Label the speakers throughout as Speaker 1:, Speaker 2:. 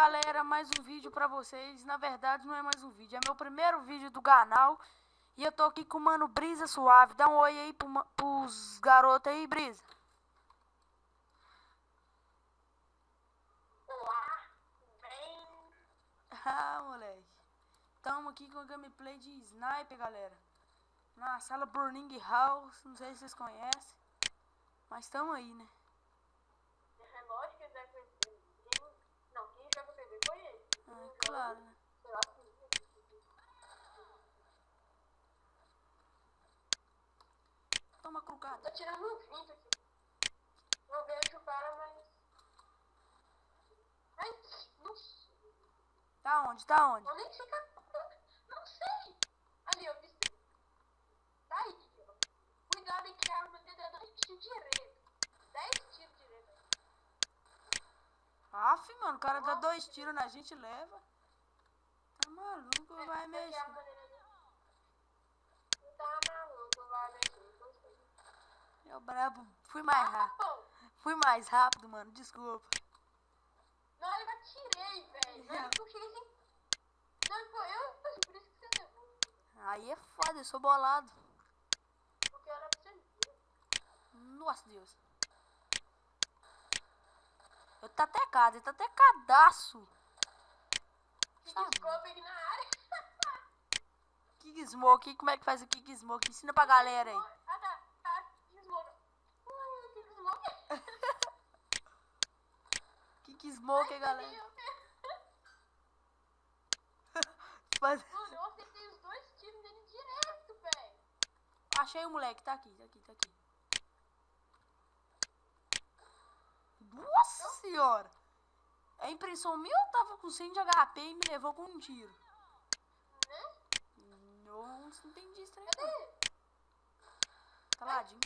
Speaker 1: galera, mais um vídeo pra vocês. Na verdade não é mais um vídeo, é meu primeiro vídeo do canal. E eu tô aqui com o mano Brisa Suave. Dá um oi aí pros garotos aí, Brisa.
Speaker 2: Olá, bem?
Speaker 1: Ah, moleque. Tamo aqui com a gameplay de Sniper, galera. Na sala Burning House, não sei se vocês conhecem. Mas tamo aí, né?
Speaker 2: É lógico que deve ser. Não, quem joga PV foi ele.
Speaker 1: Claro, né?
Speaker 2: Sei lá,
Speaker 1: Toma crucada.
Speaker 2: tô tirando um 20 aqui. Não vejo o cara, mas. Ai, não sei.
Speaker 1: Tá onde? Tá onde?
Speaker 2: Eu nem fica. Não sei. Ali, eu vi. Tá aí, ó. Cuidado aí que a arma dele é 10 tiros direito. 10 tiros direito.
Speaker 1: Aff, mano, o cara dá 2 tiros na gente e leva. Tá maluco, vai mexer.
Speaker 2: Tá maluco, vai mexer.
Speaker 1: Eu brabo, fui mais rápido. Fui mais rápido, mano, desculpa.
Speaker 2: Não, eu atirei, velho. Não, eu cheguei assim. Não, foi eu, por isso que você levou.
Speaker 1: Aí é foda, eu sou bolado.
Speaker 2: Porque era pra você ver.
Speaker 1: Nossa, Deus. Eu tá tecado, ele tá tecadaço.
Speaker 2: Kick scope aqui na área.
Speaker 1: Kick Smoke, como é que faz o Kick Smoke? Ensina pra galera aí.
Speaker 2: Ah, tá. Kick smoke. Kick smoke.
Speaker 1: Kick Smoke, galera. Mas...
Speaker 2: Mano, eu acertei os 2 tiros dele direto, velho.
Speaker 1: Achei o moleque, tá aqui. Nossa senhora! É impressão minha ou tava com 100 de HP e me levou com um tiro?
Speaker 2: Né?
Speaker 1: Eu não entendi isso aí.
Speaker 2: Cadê?
Speaker 1: Tá ladinho.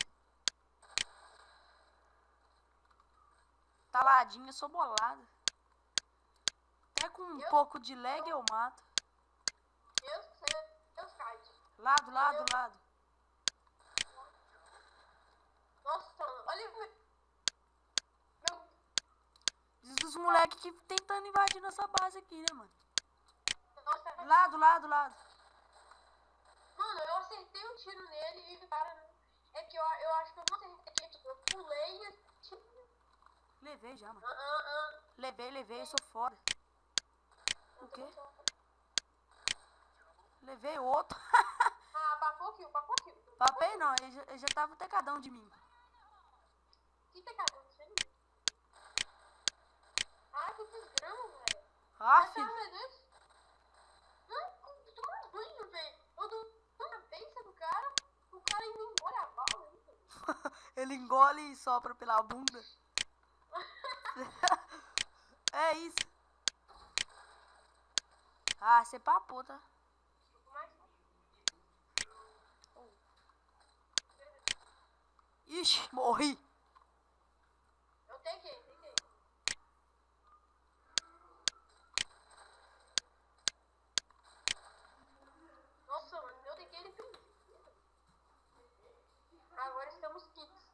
Speaker 1: Tá ladinho, eu sou bolada. Até com um pouco de lag eu mato.
Speaker 2: Eu kite.
Speaker 1: Lado.
Speaker 2: Nossa, mano, olha o meu.
Speaker 1: Diz dos moleques que tentando invadir nossa base aqui, né, mano?
Speaker 2: Nossa,
Speaker 1: Lado.
Speaker 2: mano, eu acertei um tiro nele e o cara. É que eu acho que eu não acertei. Tipo, eu pulei e. Tipo,
Speaker 1: Levei já, mano. Levei, eu sou foda. O quê? Levei outro.
Speaker 2: Ah, papou kill.
Speaker 1: Papei não, ele já tava tecadão de mim.
Speaker 2: Que pecado, não sei. Ah, que desgrama, velho.
Speaker 1: Ah,
Speaker 2: Tá,
Speaker 1: filho.
Speaker 2: meu Deus. Não, toma banho, velho. Eu dou na cabeça do cara, o cara ainda engole a bala.
Speaker 1: Ele engole e sopra pela bunda. É isso. Ah, você papou, tá? Ixi, morri.
Speaker 2: Eu tequei. Nossa, mano, eu tequei ele primeiro. Agora estamos kits.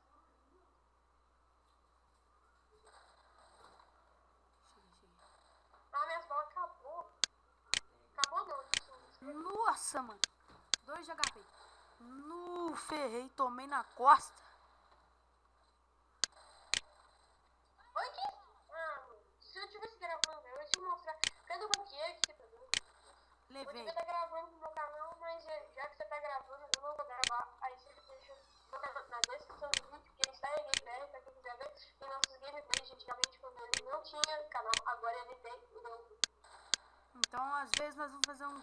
Speaker 2: Ah, minhas balas acabou. Acabou não.
Speaker 1: Nossa, mano. 2 de HP. Ferrei, tomei na costa.
Speaker 2: Oi, que? Ah, mano, se eu tivesse gravando, eu ia te mostrar. Cadê o buquê que você tá dando? Eu
Speaker 1: Levei.
Speaker 2: devia estar gravando no meu canal, mas já que você tá gravando, eu não vou gravar. Aí você deixa na descrição do vídeo, que está em gameplay, pra quem quiser ver. E nossos gameplays, antigamente, quando ele não tinha canal, agora ele tem.
Speaker 1: Então, às vezes, nós vamos fazer uns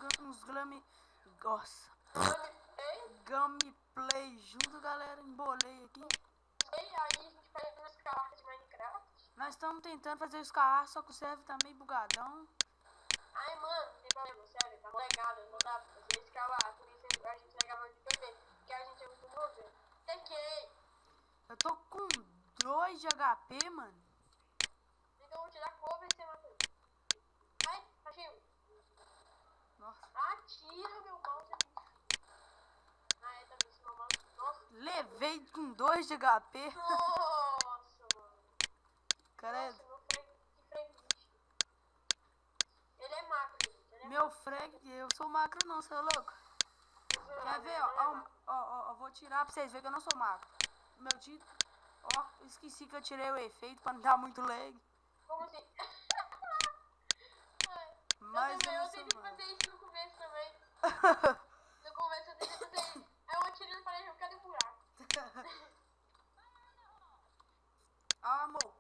Speaker 1: Nossa. Gameplay junto, galera. Embolei aqui.
Speaker 2: Aí a gente faz umas cartas de Minecraft.
Speaker 1: Nós estamos tentando fazer o Scar, só que o server tá meio bugadão.
Speaker 2: Ai, mano, não tem problema, sério, tá legado, não dá pra fazer escalar. Por isso a gente tá gravando de PV, porque a gente é muito mover. Tequei.
Speaker 1: Eu tô com 2 de HP, mano.
Speaker 2: Então eu vou te dar cover e você mata ele. Ai, achei um.
Speaker 1: Nossa.
Speaker 2: Atira meu mouse aqui. Ah, é, tá vendo meu mouse? Nossa.
Speaker 1: Levei com 2 de HP.
Speaker 2: Nossa, mano.
Speaker 1: Cara,
Speaker 2: Nossa, meu frame, que frame lixo.
Speaker 1: Meu frag, eu sou macro não, você é louco? Quer ver, ó, vou tirar pra vocês verem que eu não sou macro. Meu tio, ó, esqueci que eu tirei o efeito pra não dar muito lag.
Speaker 2: Como assim?
Speaker 1: Mas eu não sou
Speaker 2: tentei
Speaker 1: macro.
Speaker 2: fazer isso no começo também. No começo eu tentei fazer isso. Aí eu atirei no parede, eu quero um buraco.
Speaker 1: Amor.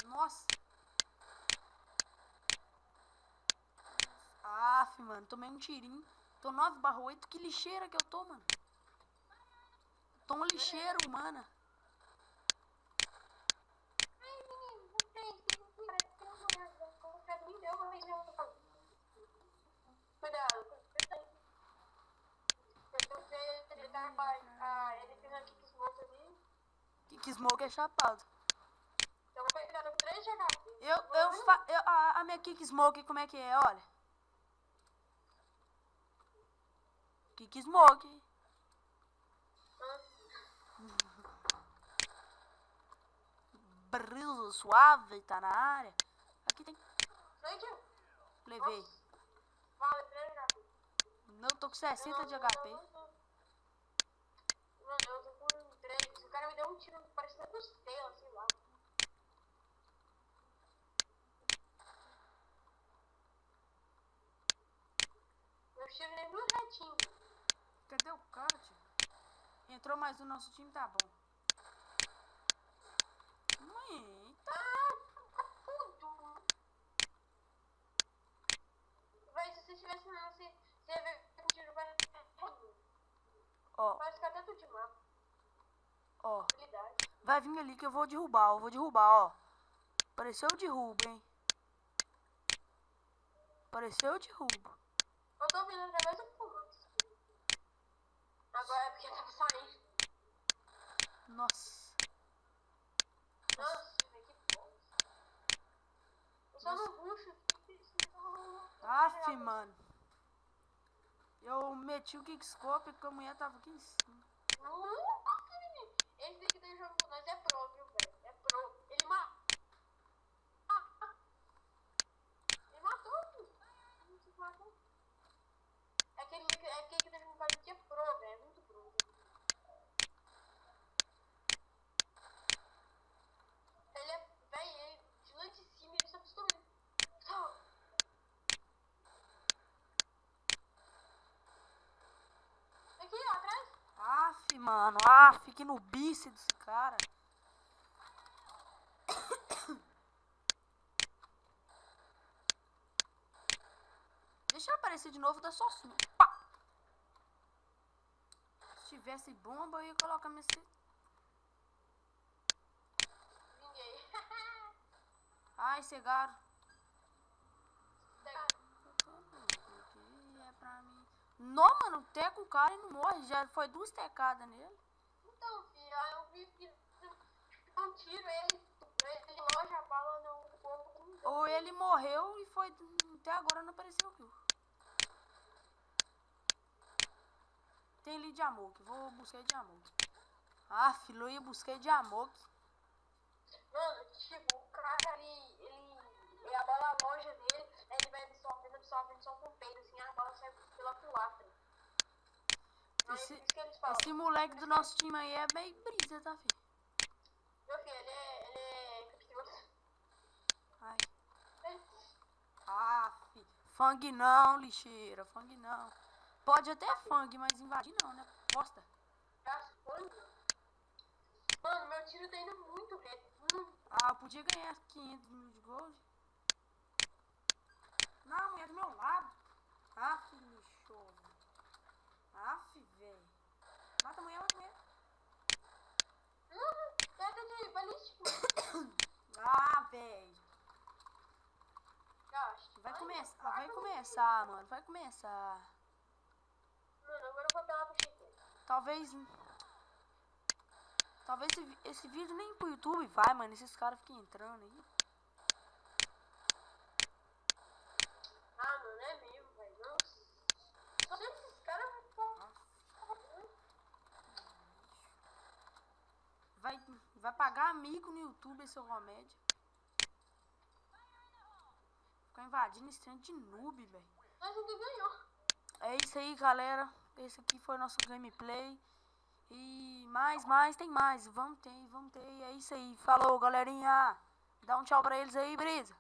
Speaker 1: Nossa. Aff, mano, tomei um tirinho. Tô 9/8, que lixeira que eu tô, mano. Tô um lixeiro, mano.
Speaker 2: Ai, menino, não tem. Parece que não me deu, mas não. Cuidado. Ele tá ele fez aqui que smoke ali.
Speaker 1: Que smoke é chapado.
Speaker 2: Então vou pegar com 3 de HP.
Speaker 1: A minha kick smoke, como é que é? Olha. Kick smoke. Brisa suave, tá na área. Aqui tem. Levei.
Speaker 2: Vale 3 de HP.
Speaker 1: Não, tô com 60 de HP.
Speaker 2: Mano, eu tô com 3. O cara me deu um tiro parecendo costela, sei lá. Meu tiro nem no retinho.
Speaker 1: Cadê o cara, tio? Entrou mais um, nosso time tá bom. Mãe,
Speaker 2: Tudo. Vai, se você tivesse não, você ia ver que o tiro vai.
Speaker 1: ó,
Speaker 2: Vai ficar até tudo de mapa.
Speaker 1: ó.
Speaker 2: Habilidade.
Speaker 1: Vai vir ali que eu vou derrubar, ó. Apareceu, eu derrubo, hein. Apareceu, eu derrubo.
Speaker 2: Eu tô vindo através do comando. Agora é porque tava saindo.
Speaker 1: Nossa.
Speaker 2: Nossa, velho, que bom. Eu só não ruxo.
Speaker 1: Aff, mano. Eu meti o kickscope porque a mulher tava aqui em cima.
Speaker 2: Nunca, menino. Esse daqui tá jogando com nós é pro, viu, velho? É pro. Ele matou. Ele matou, filho. Ele matou. É aquele que tá jogando com a gente é pro, velho. É muito pro. Ele é, velho, ele de lá de cima, ele só costuma. Aqui, ó, atrás.
Speaker 1: Aff, mano. Aff, que nubice desse cara. Deixa eu aparecer de novo, dá só assim. Pá. Se tivesse bomba, eu ia colocar minha...
Speaker 2: Ninguém.
Speaker 1: Ai, cegaram. É pra mim. Não, mano, teca o cara e não morre. Já foi 2 tecadas nele.
Speaker 2: Então, filho, aí eu vi que um tiro ele loja a bala no corpo.
Speaker 1: Ou ele morreu e foi... Até agora não apareceu kill. Tem ali de Amok. Vou buscar de Amok. Ah, filho, eu ia buscar de Amok.
Speaker 2: Mano, tipo, o cara ele abala a loja dele, aí ele vai absorvendo só com o peito, assim, a bala sai pela culatra.
Speaker 1: Esse moleque do nosso time aí é bem brisa, tá, filho?
Speaker 2: Meu filho, ele é capcioso.
Speaker 1: Ai. Ah, filho. Fang não, lixeira. Fang não. Pode até fang, mas invadir não, né? Bosta.
Speaker 2: Mano, meu tiro tá indo muito reto.
Speaker 1: Ah, eu podia ganhar 500 mil de gold. Não, a mulher do meu lado. Aff, lixoso. Aff, velho. Mata a mulher, mata a mulher.
Speaker 2: Pega de balístico.
Speaker 1: Ah, velho. Vai começar, mano. Vai começar.
Speaker 2: Mano, agora eu vou dar uma puxeta.
Speaker 1: Talvez esse vídeo nem pro YouTube vai, mano. Esses caras ficam entrando aí.
Speaker 2: Ah, mano, é mesmo, velho. Nossa. Só sei que esses caras
Speaker 1: vai pagar amigo no YouTube, esse remédio. invadindo esse trem de noob, velho.
Speaker 2: Mas ele ganhou.
Speaker 1: É isso aí, galera. Esse aqui foi o nosso gameplay. E mais, tem mais. Vamos ter. É isso aí. Falou, galerinha. Dá um tchau pra eles aí, Brisa.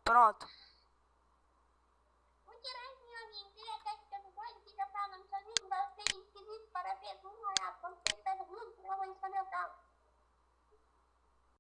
Speaker 1: Pronto.
Speaker 2: O Tiranzinho, amigo, ele tá ficando doido, fica falando sozinho, você é esquisito, parabéns, não é a conta, você pega muito, eu vou escolher o carro.